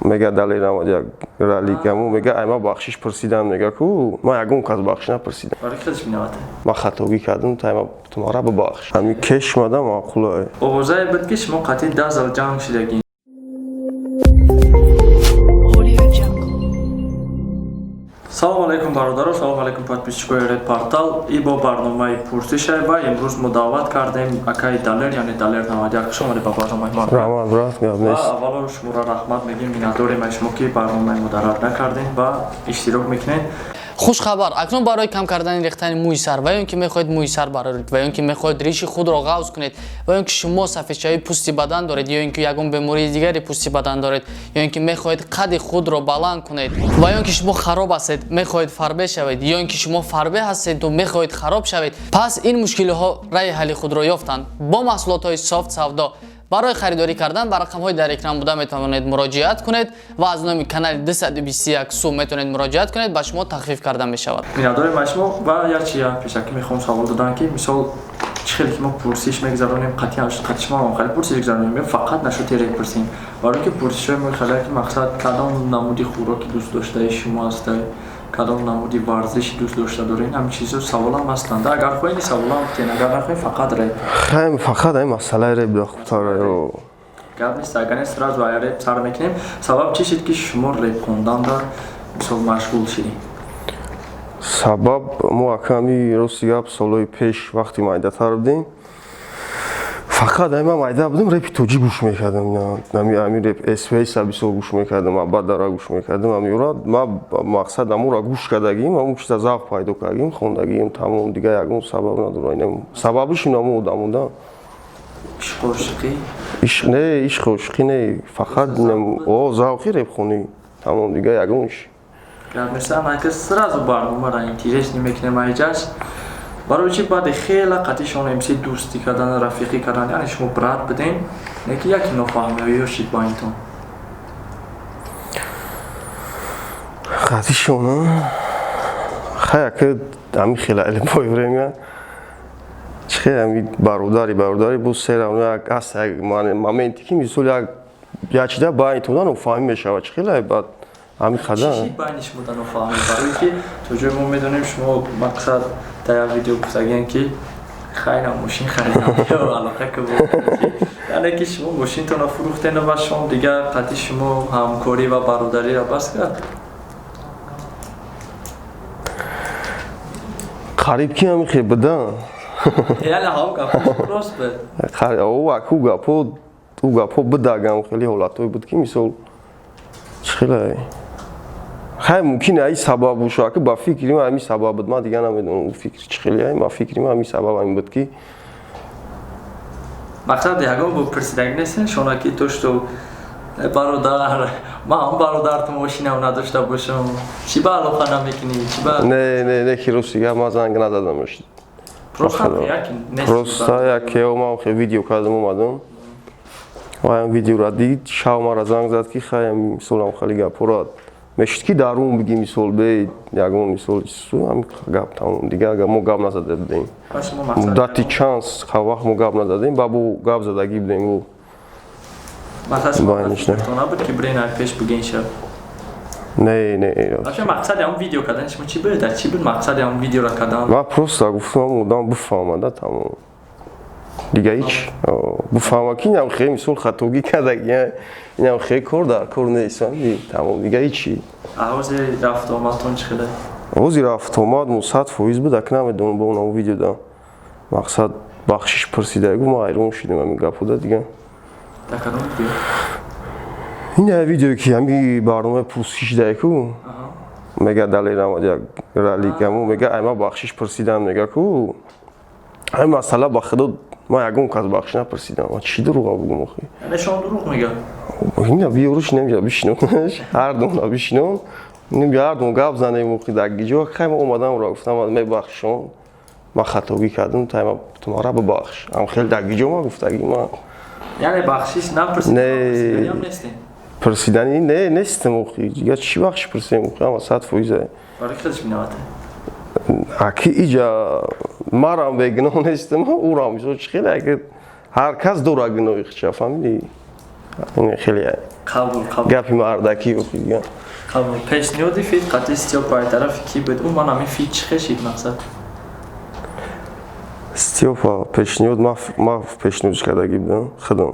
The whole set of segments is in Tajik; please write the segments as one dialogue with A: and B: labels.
A: Мега далерам як раликаму мега айма бахшиш пурсидам мега ку ма ягон кас бахш напурсидам
B: бари худаш минавата
A: ма хатоги кардам та айма тумара бабахш ами кешмада маъқулай
B: овозае буд ки шумо қатъи 10 зал ҷанг шудагин. салому алайкум бародаро, салому алайкум подписчикои Ред Портал. И бо барномаи пурсиша ва имрӯз мо даъват кардем акаи Далер, яъне Далер 91 хуш омадед ба барномаи мо.
A: рамад брат гап нест.
B: Аввало шуморо раҳмат мегим, миннатдорем аз шумо ки барномаи мо дарад накардем ва иштирок мекунед.
C: хушхабар акнун барои кам кардани рехтани мӯи сар ва ён ки мехоҳед мӯи сар бароред ва ён ки мехоҳед риши худро ғавз кунед ва ён ки шумо сафедчаи пӯсти бадан доред ё ён ки ягон бемории дигари пӯсти бадан доред ё ён ки мехоҳед қадди худро баланд кунед ва ён ки шумо хароб ҳастед мехоҳед фарбе шавед ё ён ки шумо фарбе ҳастеду мехоҳед хароб шавед пас ин мушкилиҳо раи ҳалли худро ёфтанд бо маҳсулотҳои софт савдо. برای خریداری کردن بر رقم‌های در اکران بوده میتوانید مراجعت کنید و از نام کانال 221 سو میتونید مراجعت کنید با شما تخفیف کرده می شود.
B: می‌داریم ما شما و یا چیا پیشکی میخوام سوال دادن که مثال چه خیلی که ما پرسش میگذاریم قطعا شما خیلی پرسش میگذاریم فقط نشو تیره پرسیم برای که پرسش میخواد که مقصد کدام نمودی خوراکی دوست داشته شما است کدام نمودی ورزشی دوست داشته دارین همین چیزا سوالام هستند اگر خواهید سوالام بتین اگر نخواهید فقط ریپ
A: خیلی فقط این مسئله ریپ دختره
B: گپ نیست اگر نیست راز و ریپ سر میکنیم سبب چی شد که شما ریپ خوندن در مثال مشغول شدین
A: سبب ما کمی روزی گپ سالهای پیش وقتی مایداتر بودیم فقط ایما مایده بودم ریپ توجی گوش میکردم نمی ریپ اسپیس ابیسو گوش میکردم بعد دارا گوش میکردم امیورا ما مقصد امورا گوش کردگیم اون چیزا ذوق پیدا کردیم خوندگیم تمام دیگه یگون سبب نداره سببش اینم بودم
B: عشق عشقی
A: عشق نه عشق عشقی نه فقط او ذوقی ریپ خونی تمام دیگه یگونش
B: مثلا من که سراز برنامه را اینترست نمیکنم ایجاش برای چی بعد خیلی قطعشون امسی دوستی کردن رفیقی کردن یعنی شما برات بدین نه که یکی نفهمه یا شید با اینتون
A: قطعشون خیلی که همی خیلی علی بایوریم چه همی بروداری بود سرم یک هست یک مومنتی که میسول یک چیزا با اینتون نفهمی میشه چه خیلی بعد همی خدا
B: چی بینش بودن نفهمی برای که تو جای ما میدونیم شما مقصد در ویدیو گفتگین که خیلی ماشین خریدم یا علاقه که بود یعنی که شما ماشین تون فروختین و شما دیگه قطعی شما همکاری و برادری را بس کرد
A: قریب کی همی خیلی بدن
B: یعنی هم گفت راست به
A: خیلی او گپو بداگم خیلی حالتوی بود که مثال خیلی خیلی ممکنه این سبب باشه که با فکریم همین سبب بود ما دیگه نمیدونم اون فکر چه خیلی ما فکریم همین سبب همین بود که
B: مقصد یکم با پرسیدگی نیستین شما که توش تو برادر ما هم برادر تو ماشینم نداشته باشم چی با علاقه نمیکنی چی با
A: نه که روسیه ما زنگ ندادمش پروستا یکی ما خیلی ویدیو کردم اومدم و این ویدیو را دید شاو ما را زنگ زد که خیلی مثلا خیلی گپوراد مشت کی دارون بگی مثال به یگون مثال سو هم گپ تمام دیگه اگر ما گپ نزده بودیم مدتی چانس وقت ما گپ نزدیم بابو گپ زدگی بودیم و
B: مثلا تو نبود که برین پیش بگین شب
A: نه
B: اصلا مقصد اون ویدیو کردن شما چی بود در چی بود مقصد اون ویدیو را کردن
A: ما پروستا گفتم مدام بفهمم تمام دیگه هیچ بفهمم که اینم خیلی مثال خطاگی کرده اینم خیلی کار نیستم تمام دیگه هیچی
B: آواز رفت آمدتون چه خیلی؟
A: آواز رفت آمد 100% بود اکنه نمیدونم با اون ویدیو دارم مقصد بخشش پرسیده ما ایران شدیم همین گپ بود دیگه
B: در کدام ویدیو؟
A: این ویدیو که همی برنامه پرسش ده کو میگه دلیرم یک رالیکمو میگه ایما بخشش پرسیدم میگه کو این مسئله با خدا ما یگون کس بخش نپرسیدم ما چی دروغ بگم آخی
B: یعنی شما دروغ میگه
A: این ویروش نمیشه بشنونش هر دوم بشنون نمیشه هر دوم گپ زنیم آخی دگی جو خیلی اومدم را گفتم می بخشون ما خطاگی کردم تا ما را ببخش هم خیلی دگی جو ما گفتگی ما
B: یعنی بخشش نپرسیدم
A: نه پرسیدنی نه نیستم آخی یا چی بخش پرسیدم آخی اما 100%
B: برای خودش مینواته
A: اکی ایجا ما را بگناه نیستم او را میشه خیلی اگه هر کس دور گناهی خچه فهمیدی این خیلی
B: Qabul.
A: گپی مردکی و دیگه
B: Qabul. Пешниҳоди фит қатъи Стиёп бартарафи кӣ буд? Умуман ҳамин фит чӣ хешид мақсад?
A: Степа пешниҳод ма пешниҳодш кардагӣ будам худам.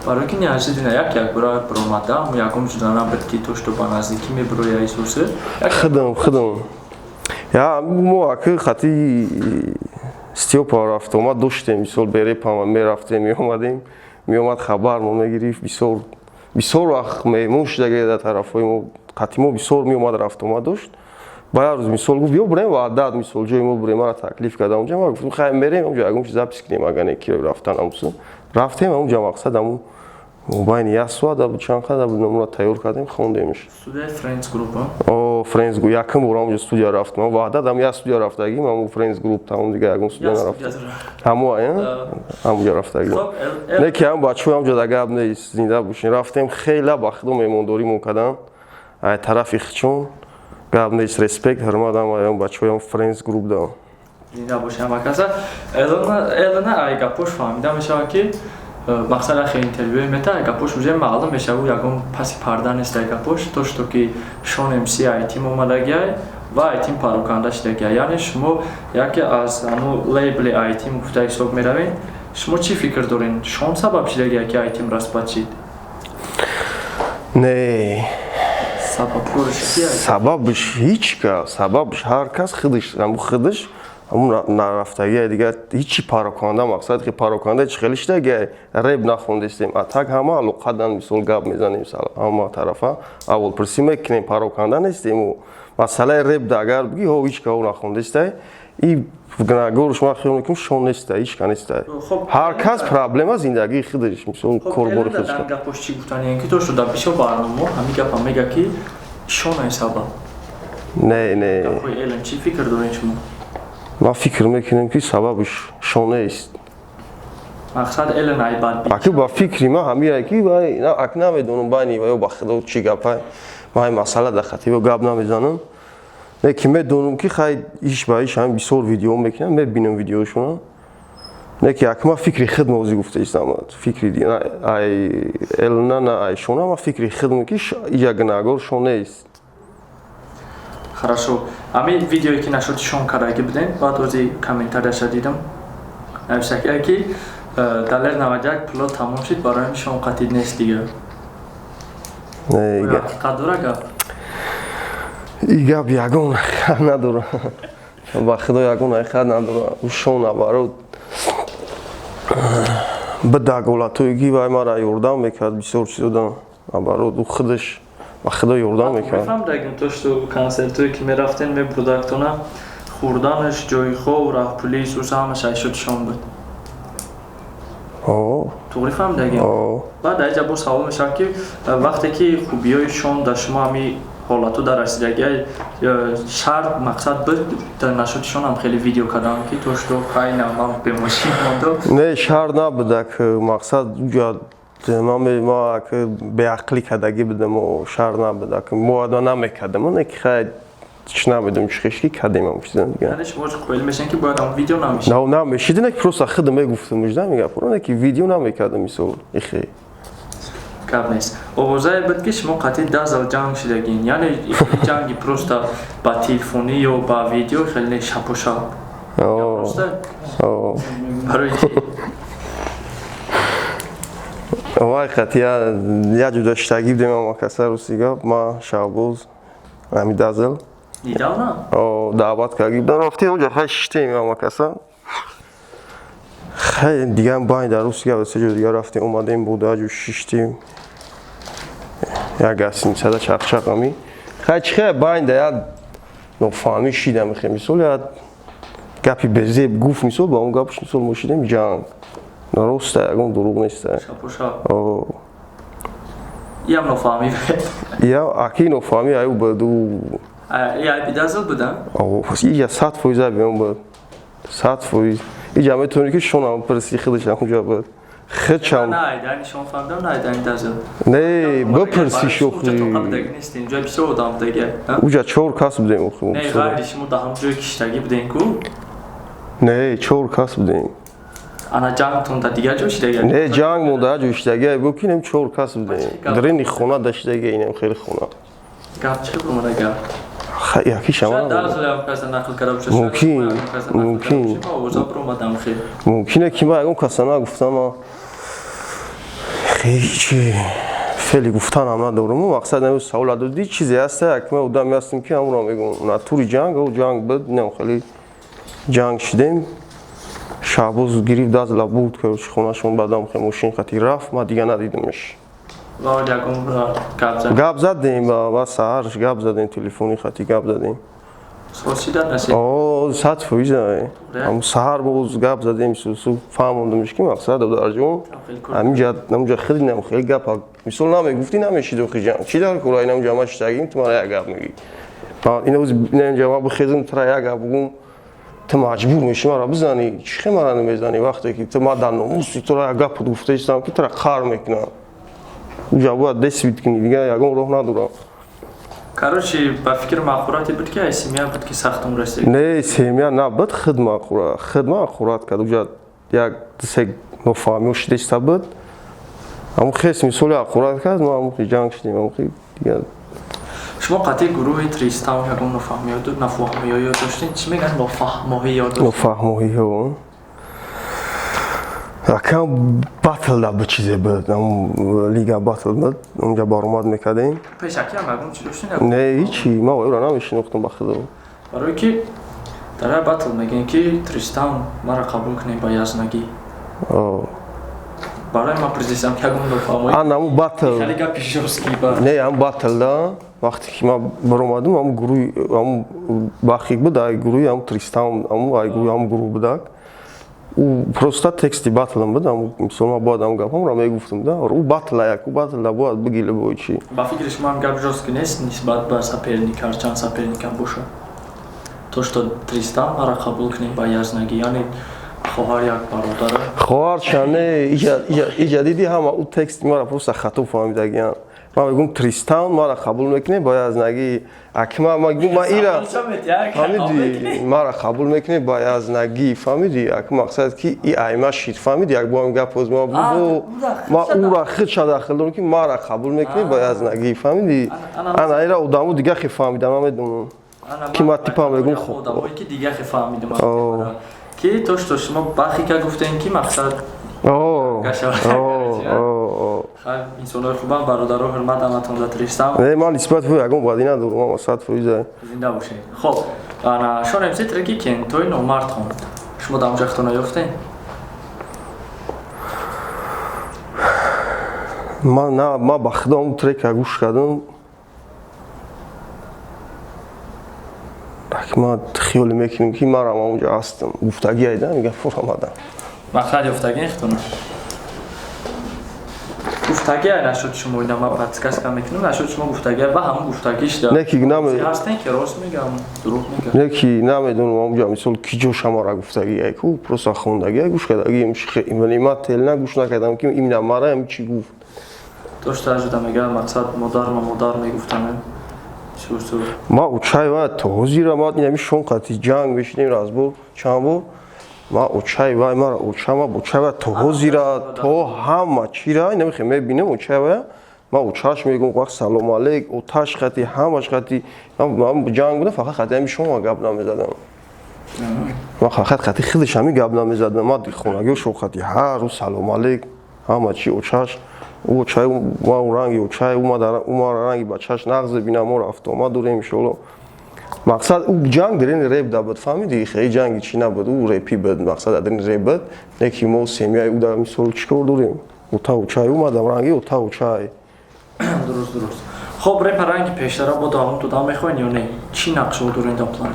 B: Барои ки неожиданно як бора биромадам, ягон ҷуда набуд ки то што ба наздикӣ мебирояи сурсӣ.
A: خودم یا ما اگه خطی استیوپا رفت اومد داشتیم مثال بری پام می رفتیم می اومدیم می اومد خبر ما میگرفت بسیار وقت میمون شده در طرفای ما خطی ما بسیار می اومد رفت اومد داشت باید روز مثال گفت بیا بریم وعدت مثال جای ما بریم من تکلیف کردم اونجا ما گفتم خیلی بریم اونجا اگه چیزا پیش کنیم اگه نکی رفتن همون رفتیم اونجا مقصد همون باید یاسوا دا بود چند خدا بود نمونه تیار کردیم خوندیمش
B: Студия Friends Group.
A: فرندز گروپ یکم برام اونجا استودیا رفتم من وحدت هم یه استودیا رفتگیم همون فرندز گروپ تا اون دیگه یکم استودیا نرفتم همون همونجا رفتگیم نه که هم بچه همونجا دیگه نیست زنده باشین رفتیم خیلی بخدم میمونداری مکدم ای طرفی خچون گاب نیست ریسپکت هرماد هم بچه هم فرندز گروپ دارم
B: زنده باشین مکسا الان ایگا پوش فهمیدم میشه که مقصد اخی اینترویو میتا ایگا پوش وجه معلوم میشه و یکم پسی پردن است ایگا پوش تو شتو که شون ام سی ایتیم اومدگی و ایتیم پاروکانداش دیگه یعنی شما یکی از همون لیبل ایتیم گفته حساب میروین شما چی فکر دارین شون سبب شده که ایتیم راست بچید
A: نه
B: سببش
A: هیچ که سببش هر کس خودش همون خودش همون نرفتگی دیگه هیچی پاروکانده مقصد که پاروکانده چی خیلیش دیگه ریب نخوندستیم اتاک همه لقدن مثل گاب میزنیم همه طرفا اول پرسیم کنیم پاروکانده نیستیم و مسئله ریب داگر بگی هو هیچ که او نخوندسته این گورش ما خیلی میکنم شون نیسته هیچ که نیسته هر کس پرابلم زندگی خودش مثل کوربور خودش
B: دنگا پشت چی گفتن اینکه تو شده بیشو برنامه همین گپا میگه که شون حسابا
A: نه
B: کوئی علم چی فکر دارین شما
A: ما فکر میکنیم که سببش شونه است.
B: مقصد علم عیباد
A: اگه با فکری ما همیشه کی وای نه اک نمیدونم بانی وای با خدا چی گپای ما این مسئله در خطی و گپ نمیزنم نه که میدونم که خیلی ایش با ایش هم بسیار ویدیو میکنم میبینم ویدیوشون نه که اگه ما فکری خود موضوع گفته ایستم فکری دی نه ای النا نه ای شونه ما فکری خود میکنم که گناهگار شونه است.
B: Хорошо. Ами видеои ки нашуд шон кардаги будем, баъд ози комментарияша дидам. Навишаки ки далер 91 пло тамом шид барои шон қатид нест дига.
A: Не, ига.
B: Ҳақиқат дора гап.
A: Ига ягон надора. Ба худо ягон ҳақиқат надора. Шон наоборот ба даголатои ки вай мара ёрдам мекард бисёр чизодан. Наоборот худаш با خدا یوردان میکنم.
B: میفهم دیگه تو شو کنسرتوی که میرفتین می پروداکتونا خوردنش جای خو راه پلیس و همش شد شام بود. تو میفهم دیگه. بعد اینجا با سوال میشه که وقتی که خوبیای شام در شما همی حالاتو در رسیدگی شرط مقصد بود در نشد شون هم خیلی ویدیو کردم که تو شو خیلی نمام به ماشین موندو.
A: نه شرط نبود که مقصد جا ما که به عقلی کدگی بدم و شر نبوده که موعدا نمیکردم اون که خیلی چی نمیدونم چی کردیم هم چیزا دیگه
B: یعنی شما قبول میشن که باید اون ویدیو نمیشه
A: نه نمیشه نه که پروسه خودم میگفتم مجدا میگم پرونه که ویدیو نمیکردم مثلا اخی
B: کار نیست اوضاع بود که شما قطعی 10 سال جنگ شدگین یعنی جنگی پروستا با تلفنی یا با ویدیو خیلی شپ و شپ برای وای
A: خطیه یه جداشتگی بدیم اما کسر رو سیگا ما شعبوز همی دازل
B: دیدم نه؟
A: دعوت کردی بدن رفتیم اونجا خیلی شیشتیم اما کسر خیلی دیگه هم باید در رو سیگا به سه جو دیگه رفتیم اومدیم بوده جو شیشتیم یا گسیم صدا چق همی خیلی باید در نفهمی شیدم خیلی مثل یا گپی بزیب گوف مثل با اون گپش مثل مشیدیم جنگ درسته اون دروغ نیسته
B: یم نفهمی
A: یا اکی نفهمی ایو بدو
B: ای بیدازل بودن؟
A: اینجا 100% بیام بود 100% اینجا میتونی که شونم پرسی خودش اونجا بود خدشم
B: نه ایدانی شما فهمیدم نه ایدانی دازل
A: نه بپرسی شوخی
B: اونجا تو قبل نیستین اینجا بیشتر آدم دیگه
A: اونجا 4 کس بودیم
B: نه غیری شما ده هم جای کشتگی بودین کو؟
A: نه 4 کس بودیم
B: ана ҷангтунда дигар ҷо шидаги
A: не ҷанг монда ҳаҷо иштагия бо ки нем 4 кас будем дрени хона даштагия инем хеле хона
B: гап чӣ бумада гап
A: яки шама мумкине ки ма ягон каса нагуфтам хеле фели гуфтанам надорум мақсад намест савола доди чизе ҳаста як ма одаме ҳастем ки ҳамуро мегӯм натури ҷанг ҷанг буд нем хеле ҷанг шидем шабоз гирифт дазла буд короче хонашон баъдам хе мошин хати рафт ма дига надидимш гап задем ва саҳар гап задем телефони хати гап задем сад фоиза саҳар боз гап задем су фаҳмондамш ки мақсад дарҷон намуҷа хеле нам хеле гапа мисол намегуфти намешид охи ҷанг чи дар кора намуҷа ма штагим ту мара як гап мегӣ иноз намуҷа ма бихезм тра як гап бугум ту маҷбур мешӣ мара бизанӣ чӣ хе мара намезанӣ вақте ки ту ма дар номуси тура як гапу гуфта истам ки тура қар мекунам уҷа бояд дест бит кунӣ дига ягон роҳ надорам
B: короче ба фикр махурате буд ки ай семья буд ки сахтум расид
A: не семья набуд хидма хӯрат кард уҷа як дусек нофаҳмиҳо шидеста буд ҳамун хес мисоли як хӯрат кард ма ҳамун ҷанг шидем ҳамун дига
B: шумо қатъи гурӯҳи тристан ягон нофаҳмиҳоё доштин чӣ мегӯянд нофаҳмоҳиё
A: нофаҳмоҳиё якам батл да бу чизе буд лига батл буд онҷа баромад мекардем
B: пешаки ҳам ягон чӣ доштин
A: не ҳичи ма оёра намешинохтам ба худо
B: барое ки дар як батл мегӯянд ки тристан мара қабул кунем ба язнагӣ барои ман презисам ки ягон нофаҳмоҳӣ
A: ҳамун батл
B: хеле гапи жёстки ба
A: не ҳамун батл да вақте ки ма баромадам ҳамун гурӯҳи ҳамун бахи буд ай гурӯҳи ҳамун тристан ҳамун гурӯҳ будак просто тексти батлам буд мисол ма бояд ҳамун гапамро мегуфтам да ӯ батла яку батла бояд бигиле бо чи
B: ба фикри шумо ҳам гап жостки нест нисбат ба соперник ҳарчанд соперникам бошад то что тристан мара қабул кунем ба язнагӣ яъне хоҳар як бародара хоҳар
A: чане иҷа диди ҳама ӯ тексти мара просто хато фаҳмидагиян ма мегӯм тристан мара қабул мекунем ба язнагӣ акма мегӯм ма ира фаҳмиди мара қабул мекунем ба язнагӣ фаҳмиди як мақсад ки и айма шид фаҳмиди як бо ҳам гапоз ма ма ура худша дахил дорам ки мара қабул мекунем ба язнагӣ фаҳмиди ана ира одамо дига хе фаҳмидам намедонам ки ма типа мегӯм
B: одамое ки дига хе фаҳмидам ки то что шумо бахи ка гуфтем ки мақсад инсонои хубам бародаро ҳурмат ҳаматон за тристан
A: не ман нисбат бо ягон бадӣ надорам ама 100%
B: зинда бошед хоб шонем се треки кен тои номард хонд шумо дар онҷа хитона ёфтем
A: ма ба худо ҳамун трека гӯш кардам ма хиёле мекунем ки марам онҷа ҳастам гуфтагӣ айда мегам фур омадам
B: мақсад ёфтагӣ хитона гуфтагӣ нашуд шумо ида ма подсказка мекунам нашуд шумо гуфтагӣ ва ҳамун гуфтагӣ шуда ҳастен ки рост мегам дурӯғ мегам
A: не ки намедонам онҷа мисол ки ҷо шамара гуфтагӣ яку просто хондагӣ гӯш кардагӣ вале ма телна гӯш накардам ки имна мара чӣ гуфт
B: дошта шуда мегам мақсад модар мегуфтам
A: ма учай ва то ҳозира ма инами шон қати ҷанг мешидем разбор чанд бор ма учай ва мара учама учай ва то ҳозира то ҳама чира намехе мебинем учай ва ма учаш мегум вақт салом алейк оташ қати ҳамаш қати ҷанг буда фақат қати ами шома гап намезадам ма фақат қати худаш ами гап намезадам ма хонагиҳо шо қати ҳар рӯз салом алейк ҳама чи учаш учай ма ранги учай ума ранги ба чаш нағзе бинам мо рафт омад дорем иншоалло мақсад ӯ ҷанг дарин реп да буд фаҳмиди хеле ҷанги чӣ набуд ӯ репи буд мақсад дарин реп буд не ки мо семияи ӯ дар мисол чӣ кор дорем ота учай умадам ранги ота учай
B: дуруст хоб репа ранги пештара бо давом додан мехоҳед ё не чӣ нақшҳо доред дар план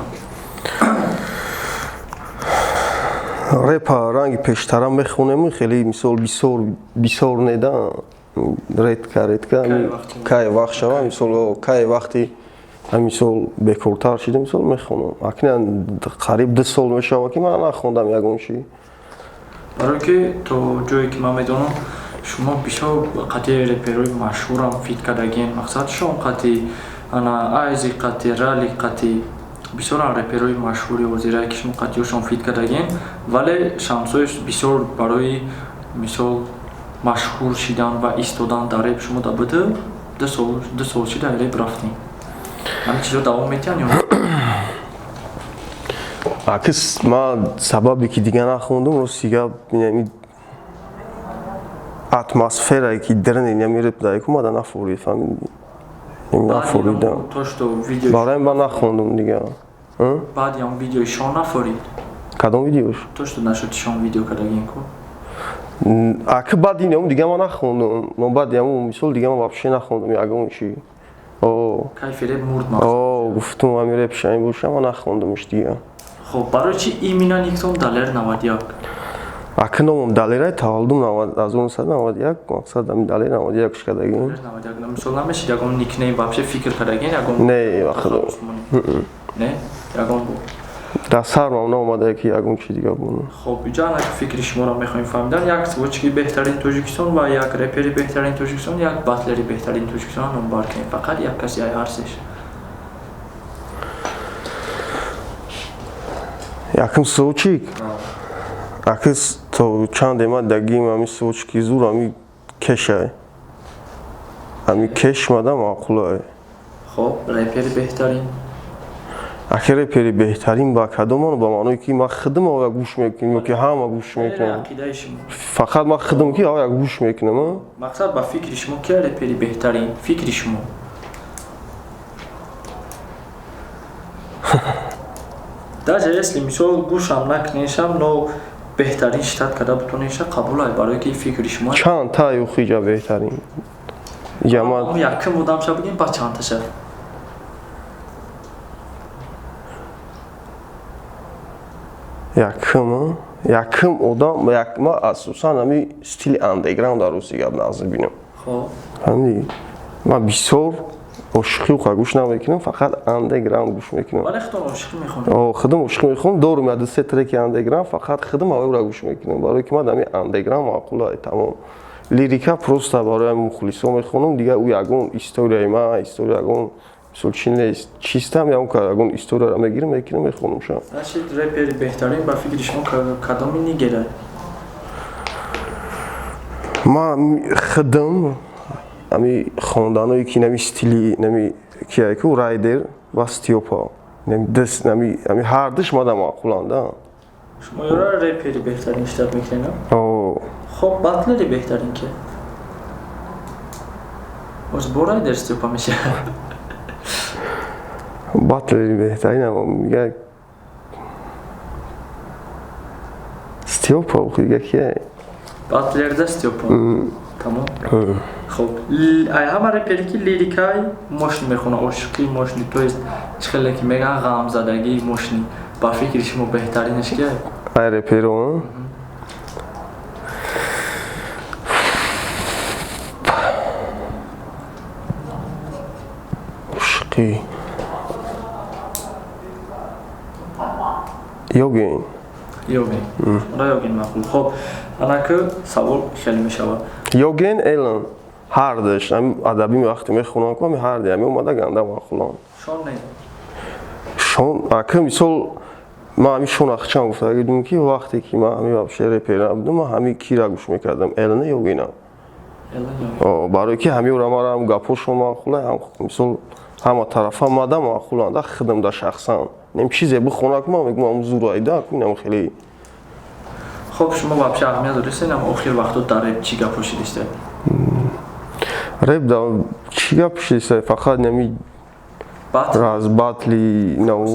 A: репа ранги пештара мехонем хеле мисол бисёр неда редка кай вақт шава мисол кай вақти мисол бекортар шида мисол мехонам акна қариб 2 сол мешава ки ман нахондам ягон чӣ
B: барое ки то ҷое ки ман медонам шумо бисёр қати реперои машҳурам фит кардагиен мақсад шон қати ана айзи қати рали қати бисёр реперои машҳури ҳозира ки шумо қатъиёшон фит кардагин, вале шансояш бисёр барои мисол машҳур шидан ва истодан дар реп шумо да буда 2 сол шида реп рафтем. Ҳамин чизо давом метиҳанд ё не?
A: акс ман сабабе ки дига нахондум ростига атмосферае ки дрне нямиреп дайку мада нафорид фамилди. Нафоридам.
B: То што видео
A: Барои ман нахондум дига.
B: баъд ям видеои шон нафорид.
A: Кадом видеош?
B: То што нашуд шон видео кардагин ку.
A: Ак баъд инам дига ман нахондум. Но баъд ям мисол дига ман вообще нахондум ягон чи.
B: Кайфи реп мурд ма.
A: гуфтум амиреп шайн боша ман нахондумш дига.
B: Хоб барои чи имина никсон далер 91.
A: Ак номам далерай таваллудум 1991 мақсад ами далер 91 шкадагин.
B: Мисол намешид ягон никнейм вообще фикр кардагин ягон.
A: Не вақт.
B: Не? Ягон бу.
A: Дар сарам наомада ки ягон чи дига бун.
B: Хоб иҷа ана фикри шуморо мехоҳем фаҳмидан. Як свочки беҳтарин Тоҷикистон ва як репери беҳтарин Тоҷикистон, як батлери беҳтарин Тоҷикистон номбар кунем. Фақат як каси ай ҳарсеш.
A: Якм соучик. Акс то чанд ема дагим ами соучки зур ами кешай. Ами кеш мада маъқулай.
B: Хоб репери беҳтарин.
A: Аки репери беҳтарин ба кадомон ба маъное ки ман хидм ава гӯш мекунем ё ки ҳама гӯш мекунем.
B: Ақидаи шумо.
A: Фақат ман хидм ки ава гӯш мекунем.
B: Мақсад ба фикри шумо ки репери беҳтарин? Фикри шумо. Даже если мисол гӯшам накунешам, но беҳтарин штат када бутонеша қабулай барои ки фикри шумо.
A: Чанд та ё хиҷа беҳтарин. Ҷамъат
B: Якм одамша бигем ба чандташа.
A: якм одам ма асосан ами стили андеграунд русига назр бинам.
B: Хоб.
A: Ҳамди ман бисёр ошиқи уқа гӯш намекунам, фақат андеграунд гӯш мекунам.
B: Вале худом ошиқӣ мехонам.
A: Хидм ошиқӣ мехонам, дорум яд се треки андеграунд, фақат хидм авра гӯш мекунам. Барои ки ман ами андеграунд маъқулай тамом. Лирика просто барои мухлисо мехонам, дига у ягон историяи ман, история ягон мисол чи нест. Чистам ягон ягон историяро мегирам, мекунам, мехонам ша.
B: Значит репери беҳтарин ба фикри шумо кадоми нигерад?
A: Ман хидм ами хонданои ки нами стили нами кияе ку райдер ва стиопа. Нами дас нами ҳар диш мада маъқуланд.
B: Шумо ёра репери беҳтарин штат мекунед? Хоб батлери беҳтарин ки? Оз бо райдер стиопа меша.
A: Батлери беҳтарин мига стиопа дига кияе?
B: Батлерда стиопа. Тамом. Хоб ай ҳама репери ки лирикаи мошни мехона, ошиқи мошни, то есть чихеле ки меган ғамзадагии мошни. Ба фикри шумо беҳтаринаш кияе?
A: Ай реперо ошиқи ёген.
B: Ёген. Ра ёген мақбул. Хоб анаку савол хеле мешавад.
A: Ёген элан ҳардаш ами адабӣ вақте мехонам ку ами ҳарди ами омада ганда маъқуланд.
B: Шон не.
A: Шон ака мисол ман ами шон ахчам гуфта гидум ки вақте ки ман ами вообще репер набудум ман ҳами кира гӯш мекардам элана ёгена.
B: Элана.
A: Барои ки ҳами рамара ҳам гапошон маъқулай ҳам мисол ҳама тарафа мада маъқуланд хидм да шахсан. Нем чизе бихона ку ман мегум ам зурайда ку нем хеле.
B: Хоб шумо вообще аҳамият додистед ам охир вақтот дар реп чӣ гап пошидистед?
A: Реп да чӣ гап пошидистед? Фақат неми раз батли нав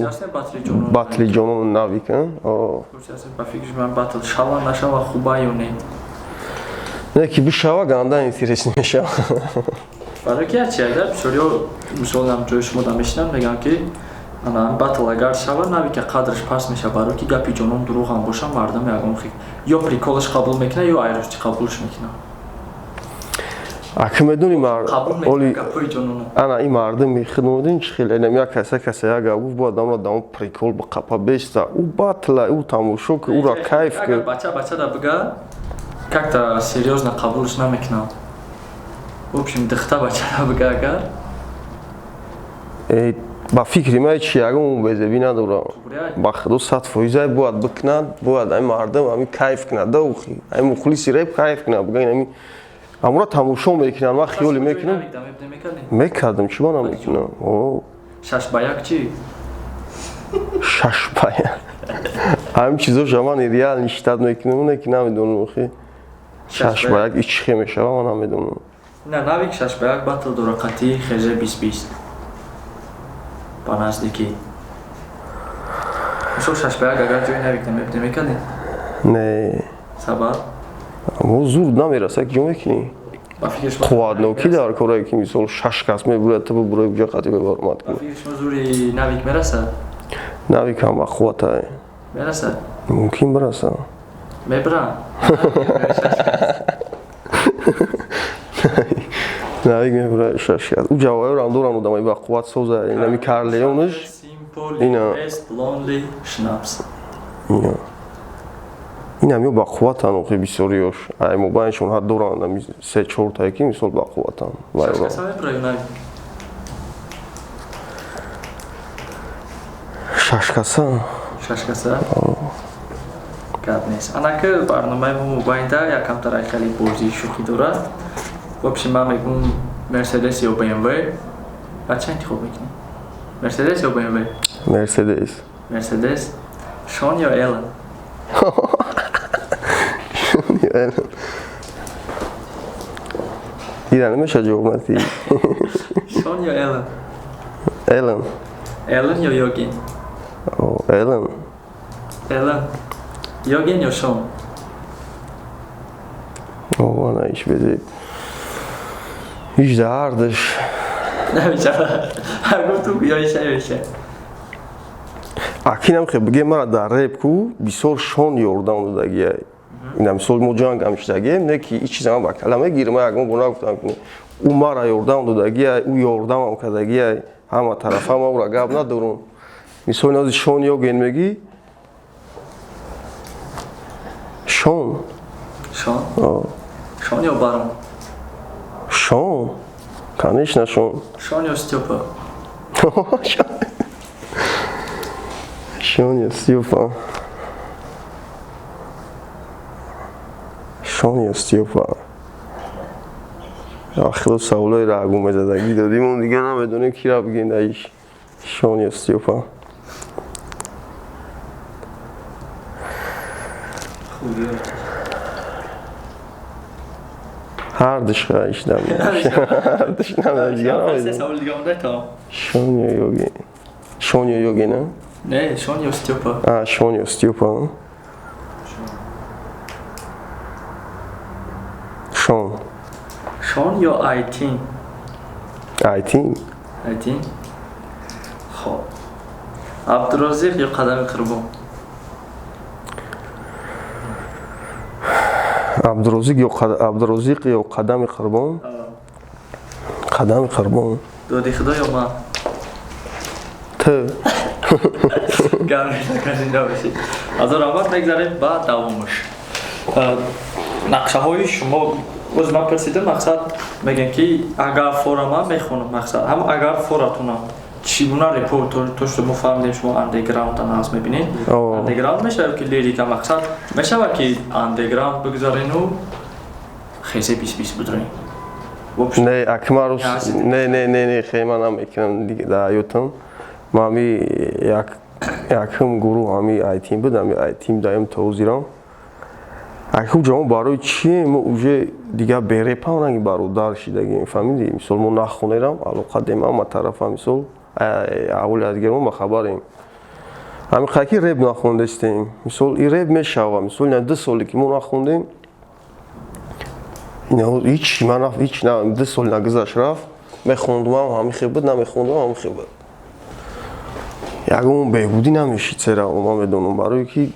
A: батли ҷонон нави ка.
B: Ба фикри ман батл шава нашава хуба ё не?
A: Не ки бишава ганда интерес мешава.
B: Барои ки ҳарчи агар бисёриҳо мисолам ҷои шумо да мешинам мегӯянд ки ана батл агар шава нави ки қадраш паст меша барои ки гапи ҷонон дурӯғ ҳам боша мардам ягон хи ё приколаш қабул мекуна ё айрости қабулш мекуна.
A: Ака медуни
B: қабул мекуна гапои ҷононо.
A: ана ин мардами хидматин чӣ хел энам як каса я гап гуфт бо адамро дамо прикол ба қапа беста у батла у тамошо ки ура кайф
B: агар бача да бага как-то серьёзно қабулш намекунам. В общем дихта бача да бага агар
A: ба фикри ман чи ягон безеби надорам. Ба худо 100% бояд бикунад, бояд ин мардам ҳамин кайф кунад дохи. Ин мухлиси реп кайф кунад. Биган ин амра тамошо мекунам, ман хиёле мекунам. Мекардам чи ман мекунам. О.
B: 6 ба 1 чи?
A: 6 ба 1. Ҳамин чизоша ман реал ништад мекунам, не ки намедонам хи. 6 ба 1 ич хе мешава ман намедонам.
B: Не, навик 6 ба 1 батл дора қатӣ хезе 20-20. Ба наздикӣ. Мисол 6 ба 1 агар ҷои навик намекардӣ?
A: Не.
B: Сабаб?
A: Мо зуд намераса ки ҷо мекунӣ.
B: Ба фикри шумо
A: қувватноки дар корае ки мисол 6 кас мебурад то бурай ҷо қатӣ бебармад
B: ба
A: кунӣ.
B: фикри шумо зури навик мерасад?
A: Навик ҳам ба қуввата.
B: Мерасад?
A: Мумкин бараса.
B: Мебрам.
A: Навик мебурад 6 кас. У ҷавоҳарам дорам одамай ба қувват соза. Инами Карлеонш. Ина.
B: Best lonely schnapps.
A: Инам ё ба қувватан охи бисёриёш. Ай мо байншон ҳад доранд ами 3-4 та ки мисол ба қувватан. Вайро.
B: Шашкаса мебраю навик.
A: 6 каса.
B: Шашкаса? Гап нест. Анаки барномаи мо мобайнда якамтар хеле бозии шӯхӣ дорад. В общем ман мегӯм Mercedes ё BMW. Ва чӣ интихоб мекунӣ? Mercedes ё BMW?
A: Mercedes.
B: Mercedes. Sean ё Ellen?
A: Ира намеша ҷавоб надиҳӣ.
B: Sean ё Ellen?
A: Ellen.
B: Ellen ё Yogen?
A: О, Ellen.
B: Ellen. Yogen ё Sean?
A: О, ана иш безе. Иш дардаш.
B: Намешавад. Гуфту ё иша ё иша.
A: Акинам хе биге мара дар реп ку бисёр шон ёрдам додагия. Ина мисол мо ҷанг амшдагем не ки ич чизам ба калама гирма ягон гуна гуфтам ки у мара ёрдам додагия, у ёрдамам кардагия, ҳама тарафа ма ура гап надорум. Мисол нази шон ёген меги? Шон.
B: Sean?
A: О.
B: Sean ё Baron?
A: Шон. Конечно, шон.
B: Sean ё Stupid?
A: Шон ё Степан. Шон ё Степан. Ахило саволои рагу мезадагӣ додим, он дига намедонем кира бигем даиш. Шон ё Степан.
B: Хуби.
A: Ҳардишқа иш намедонем. Ҳардиш намедонем, дига намедонем.
B: Савол дига онда то.
A: Шон ё Ёген. Шон ё Ёген, а?
B: Не, Sean ё Stupid.
A: А, Шон ё Степан. Шон.
B: Sean ё Aytin?
A: Айтин.
B: Aytin? Хоб. Абдурозиқ ё Қадами Қурбон?
A: Абдурозиқ ё Қадами Қурбон. Қадами Қурбон.
B: Доди Худо ё ман?
A: Т.
B: Гап накардин набошед. Аз он равват мегзарем ба давомаш. Нақшаҳои шумо оз ман персидам мақсад мегем ки агар форама мехонам мақсад ҳам агар форатунам чӣ гуна репорт то шумо фаҳмидем шумо андеграундтан аз мебинед. Андеграунд мешавад ки лирика мақсад мешавад ки андеграунд бигзарену хезе 20-20 будрем.
A: Не, акмарус. Не, хема намекунам дига дар ҳаётам. Ман ҳами якум гурӯҳ ҳами айтим буд, ҳами айтим даем тозирам. Акум ҷамо барои чие мо уже дига берепам ранги бародар шидагем, фаҳмидӣ? Мисол мо нахонерам, алоқа дем ҳама тарафа мисол аввали аз дигар мо бахабарем. Ҳами қаки реп нахондестем. Мисол и реп мешава, мисол ина 2 соле ки мо нахондем. Ина ҳич ман рафт, ҳич на 2 сол нагузашт рафт. Мехондумам ҳами хел буд, намехондумам ҳами хел буд. Ягон беҳбудӣ намешид сера, ман медонам барое ки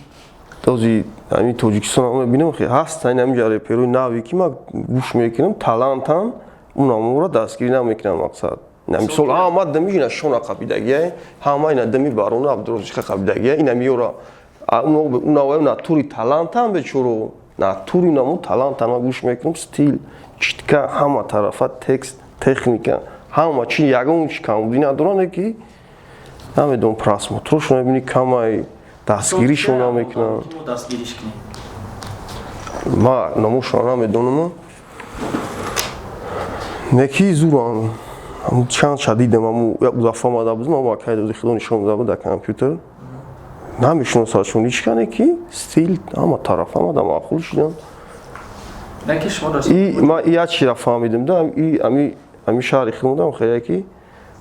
A: този ҳамин Тоҷикистон мебинам хе ҳастан ҳаминҷа реперои нави ки ман гӯш мекунам, талантан, унамора дастгирӣ намекунам мақсад. Мисол ҳама дамижина шона қабидагия, ҳама ина дами барона Абдурозиқа қабидагия, ина миёра унаваи натури талантан бечоро, натури намо талантан ман гӯш мекунам, стил, читка, ҳама тарафа текст, техника, ҳама чи ягон чи камбудӣ надоране ки намедонам просмотршон мебини камай дастгиришон намекунам.
B: Мо дастгириш кунем.
A: ма номушон намедонам неки зуран ам чанд шадидам ам як дафа мада буздам ам акайда зихдон нишон дада да компьютер намешносашон ишкане ки стил ама тарафа мада маъқул шудам.
B: Неки шумо даст.
A: И ма як чира фаҳмидам да ами шаҳри худам хеле ки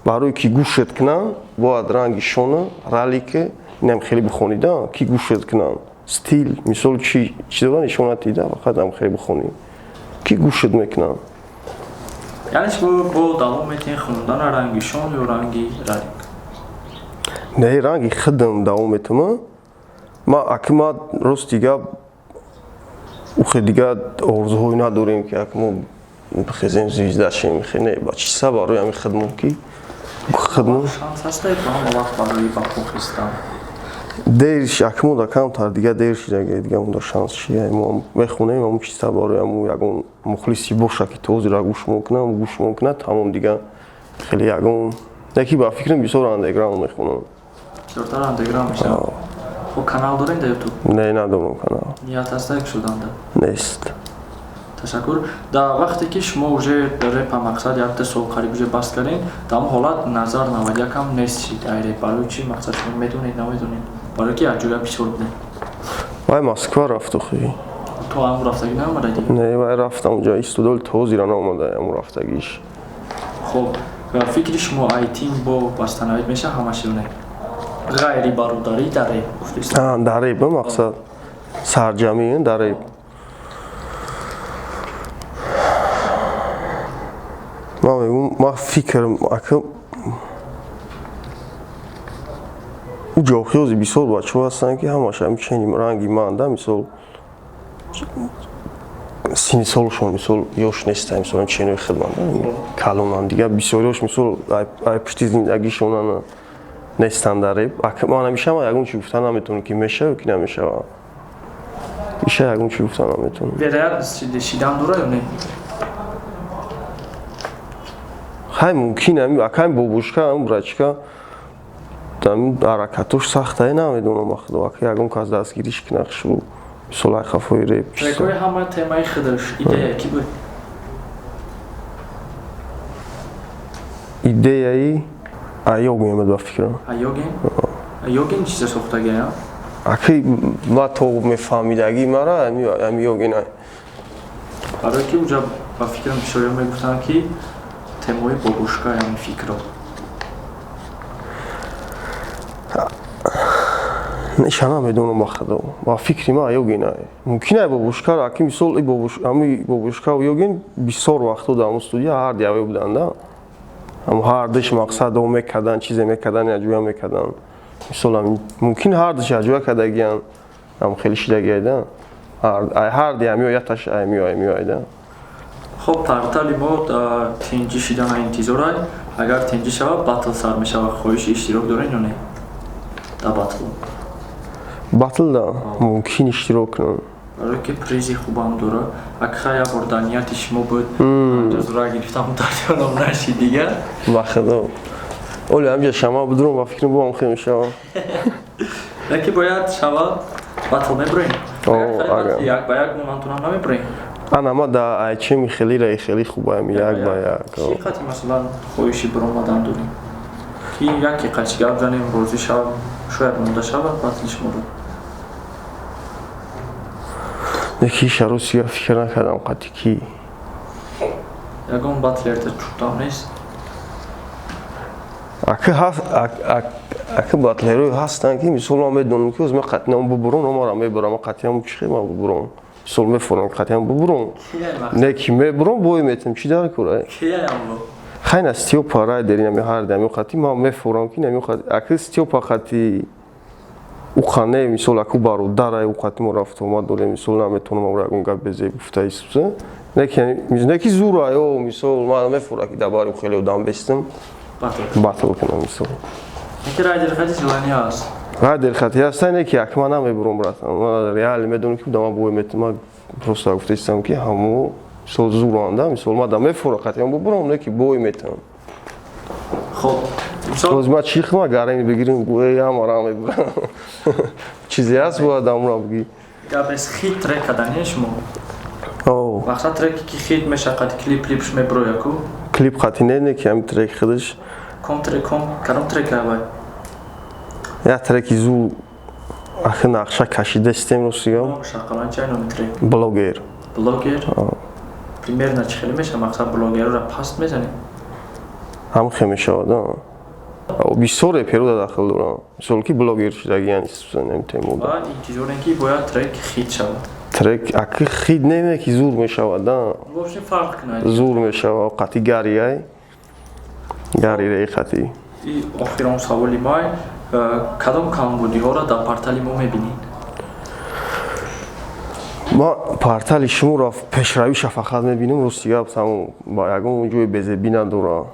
A: барои ки гӯшет кунам бояд ранги шона ралике инам хеле бихонӣ да ки гӯшет кунам стил мисол чи дора нишонати да фақат ам хеле бихонӣ ки гӯшет мекунам.
B: Яъне шумо бо давом метавонед хондан ранги шон ё ранги ралик.
A: Не ранги хидам давом метавонам ма акма рости гап ухе дига орзуҳои надорем ки акмо бихезем звезда шем не ба чи сабарои ами хидмат ки хидмат
B: Шанс ҳастед ба ҳама вақт барои ба пул хистан.
A: дериш акмо да камтар дига дер шидаге дига мунда шанс чия мо мехонем ам чи сабарои ам ягон мухлиси боша ки тозира гӯш мекунад тамом дига хеле ягон яки ба фикрам бисёр андеграунд мехонам.
B: Бисёртар андеграунд мешавад. Хуб канал дорем дар ютуб?
A: Не надорам канал.
B: Ният ҳаста як шуданда?
A: Нест.
B: Ташаккур. Дар вақте ки шумо уже репа мақсад якта сол қариб уже баст кардем, дар ҳамон ҳолат назар навад якам нест чи дар реп барои чи мақсад шумо медонед намедонед? Барои ки як ҷоя бисёр будем.
A: Вай Москва рафту хи.
B: То ҳам рафтагӣ наомада дигар?
A: Не вай рафтам онҷа истудоли тозира наомада ам рафтагиш.
B: Хуб, ва фикри шумо айтин бо бастанавид меша ҳамашине? Ғайри бародарӣ дар реп гуфтест?
A: Дар реп мақсад сарҷамӣ дар реп. ма фикр ака ҷохиёзи бисёр бачаҳо ҳастанд ки ҳамаш ҳамчунин ранги манда мисол сини солшон мисол ёш неста мисол ченои хидмат калонан дига бисёриёш мисол ай пушти зиндагишонан нестан дар реп ман ҳамеша ягон чи гуфтан наметавонам ки мешава ки намешава иша ягон чи гуфтан наметавонам.
B: Вероятност шидан дора ё не?
A: ҳай мумкин ами аками бобушка ам брачка там ҳаракатош сахтае намедонам ахудо ака ягон кас дастгириш кунахшу мисол ай хафои реп
B: трекои ҳама темаи хидаш идея ки буд?
A: идеяи айёг меомад ба фикрам.
B: Айёгин чиза сохтагия?
A: аки ма то мефаҳмидагӣ мара ами ёгина
B: барои ки уҷа ба фикрам бисёриё мегуфтанд ки темои бобушка яъни фикро неша намедонам ба худо ба фикри ма ёгина мумкин ай бобушка аки мисол ами бобушка ёгин бисёр вақтҳо дар ҳамон студия ҳард яве буданд да ам ҳардаш мақсадо мекардан чизе мекардан яҷоя мекардан мисол мумкин ҳардаш яҷоя кардагиян ам хеле шидагия да ҳарди амиёяташ амиёй да. хуб тартали мо тинҷӣ шидана интизорай агар тинҷӣ шавад батл сар мешавад хоҳиши иштирок дорен ё не дар батл?
A: батл да мумкин иштирок кунам
B: барои ки призи хубам дора акха як бор дар нияти шумо буд ҷазура гирифтам дарёном наши дигар
A: ба худо оли ҳамҷа шама будурам ба фикрам бо ам хеле мешавам
B: яке бояд шавад батл мебурем як ба як момантунам намебурем
A: ана ма да айчеми хелираи хеле хубаам як ба як
B: чӣ қати масалан хоҳиши биромадан дорем ки яке қачи гап занем розӣ шавад шояд монда шавад батли шуморо
A: неки шаросига фикр накардам қати ки
B: ягон батлерда чӯтам нест
A: ака батлерҳое ҳастанд ки мисол ман медонам ки озма қатинам бубурам намара мебарам қатинам чихема бубурам мисол мефорам қатинам бубурам неки мебурам бой метам чи дар кора хайна стёпа райдери нами ҳарди ами қати ман мефорам ки нами қати ака стёпа қати уқане мисол аку бародарай уқати мо рафт омад дорем мисол наметавонам амро ягон гап безе гуфта исбса неки зура ё мисол ман мефора ки дар бари хеле одам бестам батл кунам мисол
B: яке райдери қати ҷилани аст
A: райдери қати ҳаста неки акма намебурам братан ман реали медонам ки дама бой метам ман просто гуфта истам ки ҳамо мисол зуранда мисол ман да мефора қатиам бубурам неки бой метам
B: خب مثال
A: باز ما چی خما گارین بگیریم گویا هم آرام بگیرم چیزی هست باید امرا بگی
B: گاب از خیت ترک کردنی شما
A: اوه
B: مقصد ترکی که خیت میشه قد کلیپش میبرویا کو
A: کلیپ خاطی نه که هم ترک خودش
B: کم کدام ترک هوای
A: یا ترکی زو آخه نقشه کشیده استیم روسیا
B: شاقلان چای نام ترک
A: بلوگر
B: بلاگر پریمیر نه چخیلی میشه مقصد بلاگر رو پاست میزنی
A: هم خیمه شود او بیسور پیرو داخل دارم مثل کی بلوگر شده یعنی نمیتونم
B: بعد این چیزور اینکه باید ترک خیت شود
A: ترک اکی خید نمیه که زور میشود
B: گوشتی فرق کنه
A: زور میشود قطی گاریه گاری ری خطی
B: این آخران سوالی مای کدام کمبودی ها را در پارتالی ما میبینین
A: ما پارتال شما را پیشروی فقط میبینیم روسیا تمام با یگان اونجوری بزبینن دورا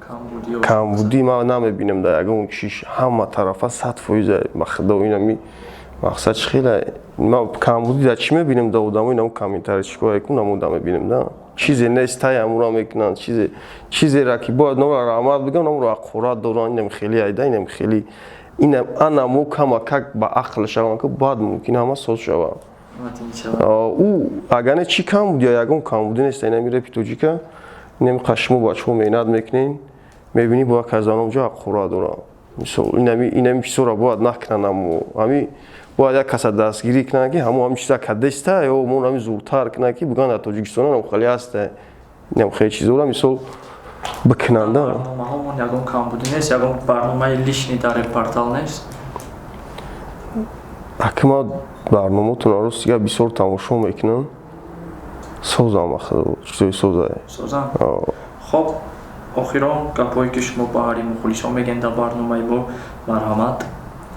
B: کمبودی
A: کمبودی ما نمیبینیم در یگان کشیش همه طرفا 100% مخدا اینا می مقصد خیلی ما کمبودی در چی میبینیم در آدم اینا کامنتار چیکار کنم آدم میبینیم نه چیزی نیست تای امورا میکنن چیزی را که باید نور رحمت بگم نور اخورات دوران اینم خیلی ایده اینم خیلی اینم انا مو کما کک با عقل شوان که بعد ممکن همه سوز شوان او اگر چی کم بود یا یگان کم بودی نیست اینا میره پیتوجی که اینم قشمو با چو میناد میکنین میبینی با کزانم جا اخورات دوران مثلا اینم پیسورا باید نکنن امی باید یک کس دستگیری کنه که همون چیزا کده است یا اون همی زورتر کنه که بگن در تاجیکستان هم خیلی هست اینم خیلی چیزا رو مثلا بکننده
B: برنامه همون یگان کمبودی نیست یگان برنامه لیشنی در پارتال نیست
A: اگه ما برنامه تون روسیا بسیار تماشا میکنن سوزم اخدا چیزای سوزه
B: سوزن خب آخران گپایی که شما با هری مخلیشان میگن در برنامه با مرحمت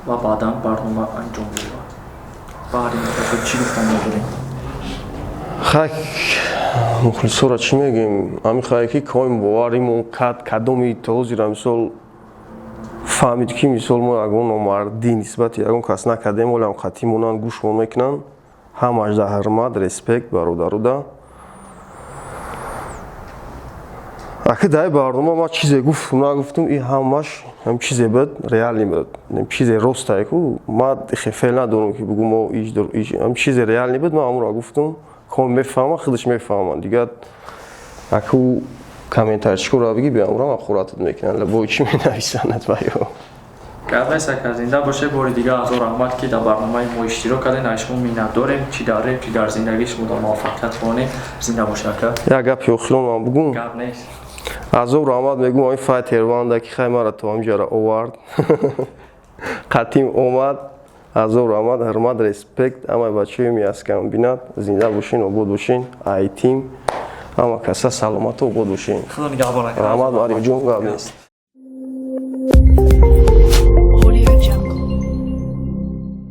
B: و بعدا برنامه انجام میدن با هری مخلیشان چی گفتن نداریم
A: خاک مخلصا را چی میگیم امی خواهی که کایم باوریمون کدومی توزی را مثل فهمید که مثل ما اگون نمردی نسبت اگون کس نکردیم ولی هم خطیمونان گوش میکنن همش در حرمت ریسپکت برادر دا اگه در برنامه ما چیزی گفتم نگفتم این همش هم چیزی بود ریال نبود هم چیزی راست که ما خیلی ندارم که بگم ما هم چیزی ریال نبود ما امور گفتم کام میفهمم خودش میفهمن دیگه اگه کامنتار چیکار را بگی بیام را خوراتت میکنن لبوی چی مینویسند بایو
B: گرد سکر زنده باشه باری دیگه از رحمت که در برنامه ما اشتراک کردین اشما مینت داریم چی داریم چی در زندگی شما در موفقیت کنیم زنده باشه که
A: یا گپی اخیران من بگم
B: گپ نیست
A: از رحمت میگم این فایت هروانده که خیلی مرا تو همجا را آورد قطیم اومد از رحمت حرمت ریسپکت اما بچه‌ای میاست که بیند زنده باشین و بود باشین ای تیم اما کسا سلامت و بود باشین
B: خدا نگهدار
A: رحمت ماری جون گپ نیست